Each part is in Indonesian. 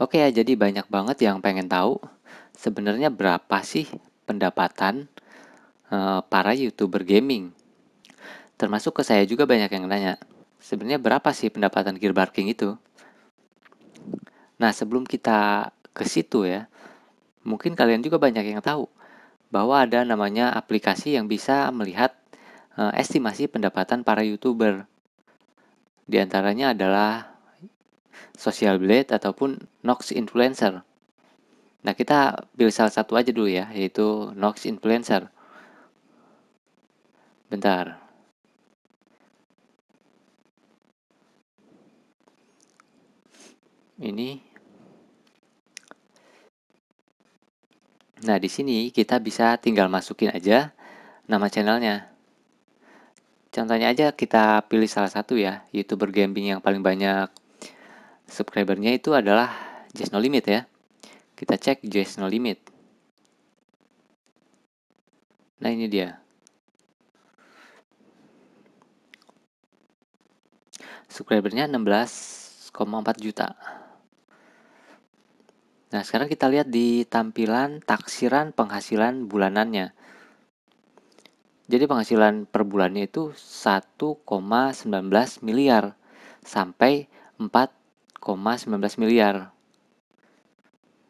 Oke ya, jadi banyak banget yang pengen tahu sebenarnya berapa sih pendapatan para YouTuber gaming. Termasuk ke saya juga banyak yang nanya, sebenarnya berapa sih pendapatan Gear Barking itu? Nah, sebelum kita ke situ ya, mungkin kalian juga banyak yang tahu bahwa ada namanya aplikasi yang bisa melihat estimasi pendapatan para YouTuber. Di antaranya adalah Social Blade ataupun Nox Influencer. Nah, kita pilih salah satu aja dulu ya, yaitu Nox Influencer. Bentar. Ini. Nah, di sini kita bisa tinggal masukin aja nama channelnya. Contohnya aja kita pilih salah satu ya, YouTuber gaming yang paling banyak subscribernya itu adalah Just No Limit ya. Kita cek Just No Limit. Nah, ini dia. Subscribernya 16,4 juta. Nah, sekarang kita lihat di tampilan taksiran penghasilan bulanannya. Jadi penghasilan per bulannya itu 1,19 miliar sampai 4,19 miliar.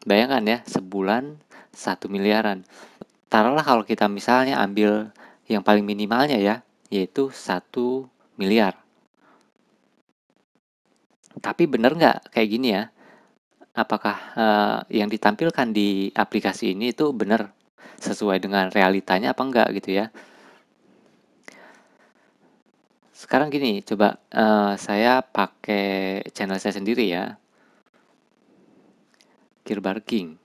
Bayangkan ya, sebulan 1 miliaran. Taruhlah kalau kita misalnya ambil yang paling minimalnya ya, yaitu 1 miliar. Tapi bener nggak kayak gini ya? Apakah yang ditampilkan di aplikasi ini itu benar sesuai dengan realitanya apa enggak gitu ya? Sekarang gini, coba saya pakai channel saya sendiri ya, Gearbarking.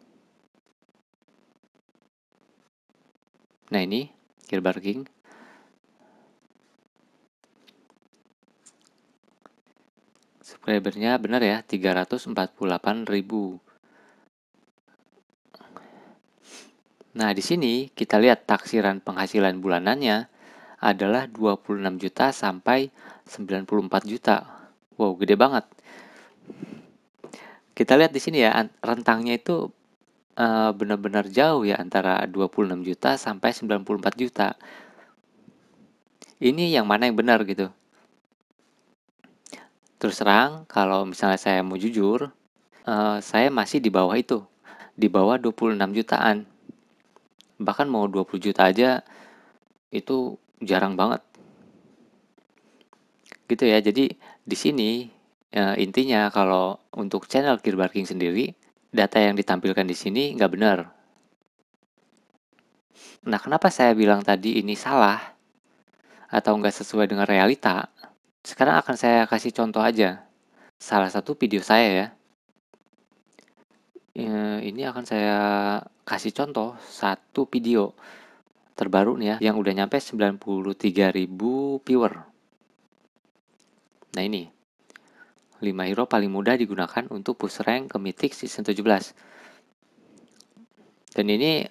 Nah ini Gearbarking. Subscribernya benar ya, 348.000. Nah, di sini kita lihat taksiran penghasilan bulanannya adalah 26 juta sampai 94 juta. Wow, gede banget. Kita lihat di sini ya, rentangnya itu benar-benar jauh ya antara 26 juta sampai 94 juta. Ini yang mana yang benar gitu. Terus terang, kalau misalnya saya mau jujur, saya masih di bawah itu. Di bawah 26 jutaan. Bahkan mau 20 juta aja itu jarang banget. Gitu ya. Jadi di sini intinya kalau untuk channel Gearbarking sendiri, data yang ditampilkan di sini nggak benar. Nah, kenapa saya bilang tadi ini salah atau nggak sesuai dengan realita? Sekarang akan saya kasih contoh aja. Salah satu video saya ya. Ini akan saya kasih contoh satu video terbaru nih ya yang udah nyampe 93.000 viewer. Nah ini 5 hero paling mudah digunakan untuk push rank ke Mythic Season 17. Dan ini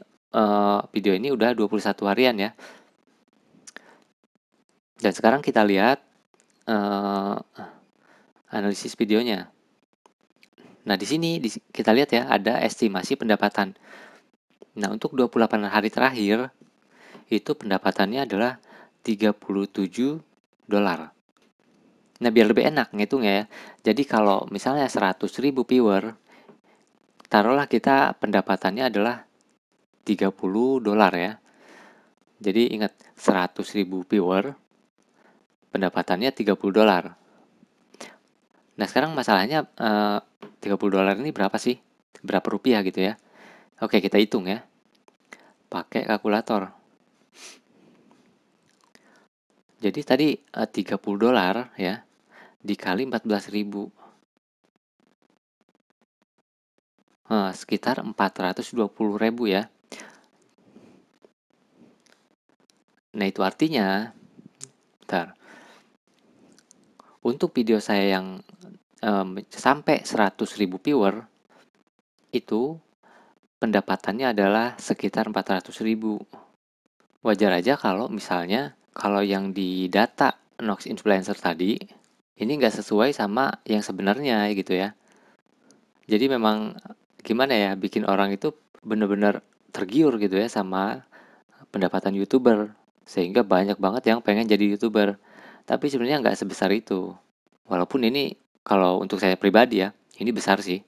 video ini udah 21 harian ya. Dan sekarang kita lihat analisis videonya. Nah, di sini kita lihat ya ada estimasi pendapatan. Nah, untuk 28 hari terakhir itu pendapatannya adalah 37 dolar. Nah, biar lebih enak ngitungnya ya. Jadi kalau misalnya 100.000 viewer, taruhlah kita pendapatannya adalah 30 dolar ya. Jadi ingat 100.000 viewer, pendapatannya 30 dolar. Nah, sekarang masalahnya 30 dolar ini berapa sih? Berapa rupiah gitu ya? Oke, kita hitung ya. Pakai kalkulator. Jadi tadi 30 dolar ya dikali 14.000. Sekitar 420.000 ya. Nah, itu artinya bentar. Untuk video saya yang sampai 100.000 viewer itu pendapatannya adalah sekitar 400.000. Wajar aja kalau misalnya kalau yang di data Nox Influencer tadi ini nggak sesuai sama yang sebenarnya gitu ya. Jadi memang gimana ya, bikin orang itu bener-bener tergiur gitu ya sama pendapatan YouTuber. Sehingga banyak banget yang pengen jadi YouTuber. Tapi sebenarnya nggak sebesar itu. Walaupun ini kalau untuk saya pribadi ya, ini besar sih.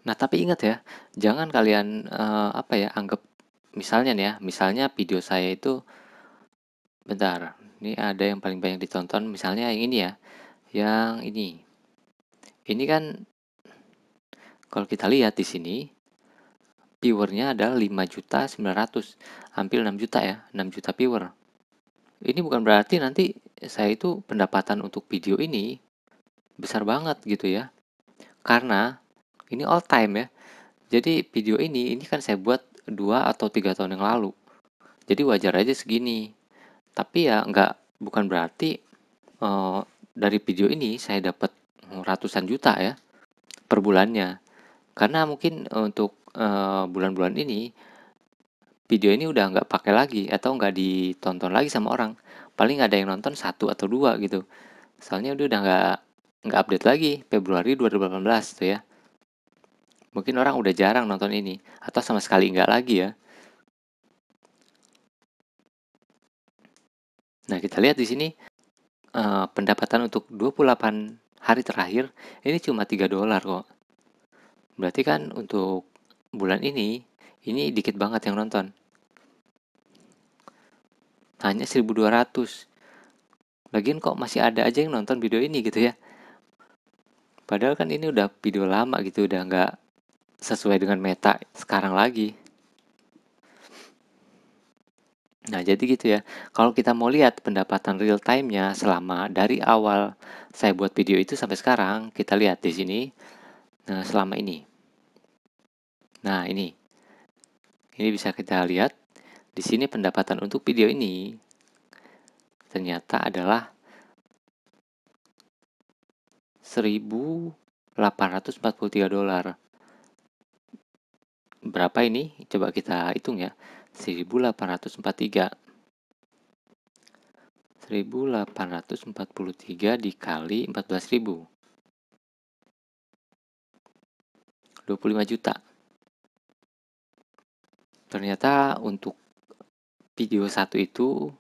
Nah, tapi ingat ya, jangan kalian apa ya, anggap misalnya nih ya, misalnya video saya itu bentar, ini ada yang paling banyak ditonton, misalnya yang ini ya, yang ini. Ini kan kalau kita lihat di sini, viewernya adalah 5.900.000, hampir 6 juta ya, 6 juta viewer. Ini bukan berarti nanti saya itu pendapatan untuk video ini besar banget gitu ya. Karena ini all time ya. Jadi video ini kan saya buat 2 atau 3 tahun yang lalu. Jadi wajar aja segini. Tapi ya bukan berarti eh, dari video ini saya dapat ratusan juta ya per bulannya. Karena mungkin untuk bulan-bulan ini video ini udah nggak pakai lagi atau nggak ditonton lagi sama orang. Paling ada yang nonton satu atau dua gitu. Soalnya udah nggak update lagi Februari 2018 tuh ya. Mungkin orang udah jarang nonton ini atau sama sekali nggak lagi ya. Nah, kita lihat di sini pendapatan untuk 28 hari terakhir ini cuma $3 kok. Berarti kan untuk bulan ini dikit banget yang nonton. Hanya 1.200. Lagian kok masih ada aja yang nonton video ini gitu ya. Padahal kan ini udah video lama gitu, udah nggak sesuai dengan meta sekarang lagi. Nah, jadi gitu ya. Kalau kita mau lihat pendapatan real time-nya selama dari awal saya buat video itu sampai sekarang, kita lihat di sini. Nah, selama ini. Nah, ini bisa kita lihat. Di sini pendapatan untuk video ini ternyata adalah $1.843. Berapa ini? Coba kita hitung ya. 1.843. 1.843 dikali 14.000. 25 juta. Ternyata untuk video satu itu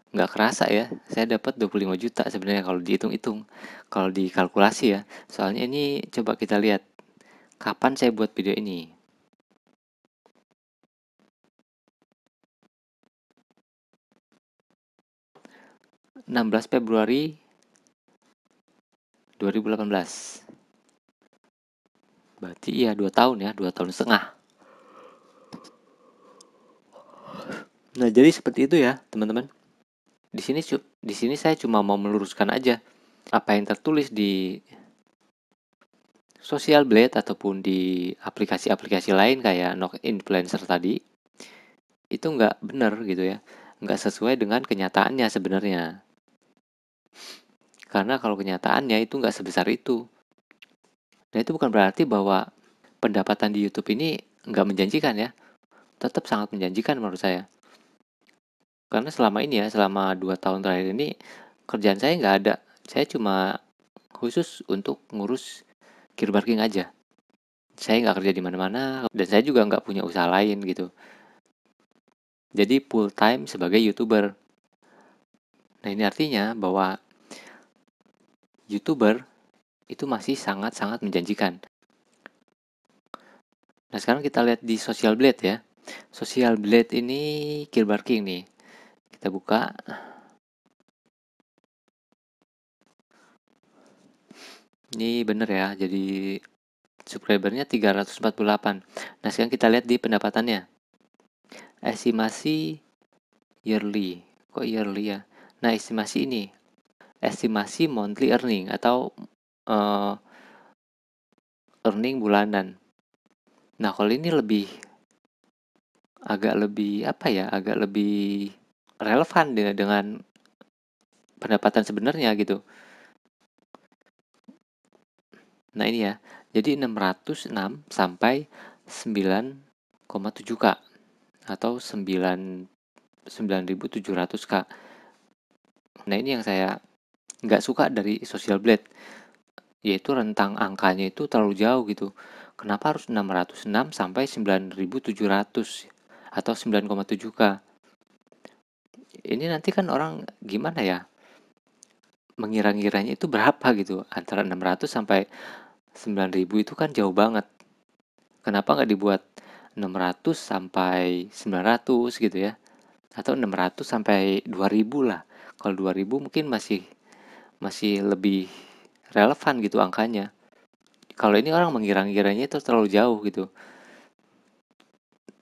nggak kerasa ya. Saya dapat 25 juta sebenarnya kalau dihitung-hitung. Kalau dikalkulasi ya. Soalnya ini coba kita lihat kapan saya buat video ini. 16 Februari 2018. Berarti iya 2 tahun ya, 2 tahun setengah. Nah, jadi seperti itu ya, teman-teman. Di sini saya cuma mau meluruskan aja apa yang tertulis di Social Blade ataupun di aplikasi-aplikasi lain kayak Nok Influencer tadi. Itu nggak benar gitu ya. Nggak sesuai dengan kenyataannya sebenarnya. Karena kalau kenyataannya itu nggak sebesar itu. Dan itu bukan berarti bahwa pendapatan di YouTube ini nggak menjanjikan ya. Tetap sangat menjanjikan menurut saya. Karena selama ini ya, selama 2 tahun terakhir ini, kerjaan saya nggak ada. Saya cuma khusus untuk ngurus gearbarking aja. Saya nggak kerja di mana-mana, dan saya juga nggak punya usaha lain gitu. Jadi full time sebagai YouTuber. Nah, ini artinya bahwa YouTuber itu masih sangat-sangat menjanjikan. Nah, sekarang kita lihat di Social Blade ya. Social Blade ini gearbarking nih. Kita buka. Ini bener ya, jadi subscribernya 348. Nah, sekarang kita lihat di pendapatannya. Estimasi yearly. Kok yearly ya? Nah, estimasi ini. Estimasi monthly earning atau earning bulanan. Nah, kalau ini agak lebih apa ya? Agak lebih relevan dengan pendapatan sebenarnya gitu. Nah, ini ya. Jadi 606 sampai 9,7K atau 9.700K. Nah, ini yang saya nggak suka dari Social Blade. yaitu rentang angkanya itu terlalu jauh gitu. Kenapa harus 606 sampai 9.700 atau 9,7K? Ini nanti kan orang gimana ya? Mengira-ngiranya itu berapa gitu? Antara 600 sampai 9.000 itu kan jauh banget. Kenapa nggak dibuat 600 sampai 900 gitu ya? Atau 600 sampai 2.000 lah. Kalau 2.000 mungkin masih lebih relevan gitu angkanya. Kalau ini orang mengira-ngiranya itu terlalu jauh gitu.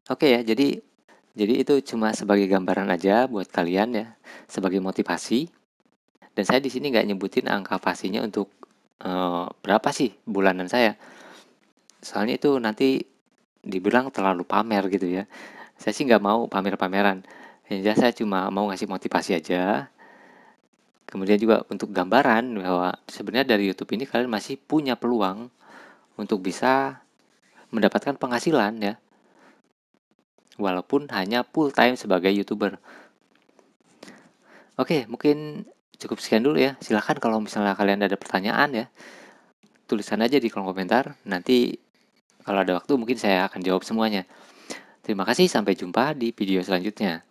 Oke ya, jadi itu cuma sebagai gambaran aja buat kalian ya, sebagai motivasi. Dan saya di sini nggak nyebutin angka pastinya untuk berapa sih bulanan saya. Soalnya itu nanti dibilang terlalu pamer gitu ya. Saya sih nggak mau pamer-pameran. Yang jelas saya cuma mau ngasih motivasi aja. Kemudian juga untuk gambaran bahwa sebenarnya dari YouTube ini kalian masih punya peluang untuk bisa mendapatkan penghasilan ya. Walaupun hanya full time sebagai YouTuber. Oke, mungkin cukup sekian dulu ya. Silahkan kalau misalnya kalian ada pertanyaan ya, tulisan aja di kolom komentar. Nanti kalau ada waktu mungkin saya akan jawab semuanya. Terima kasih, sampai jumpa di video selanjutnya.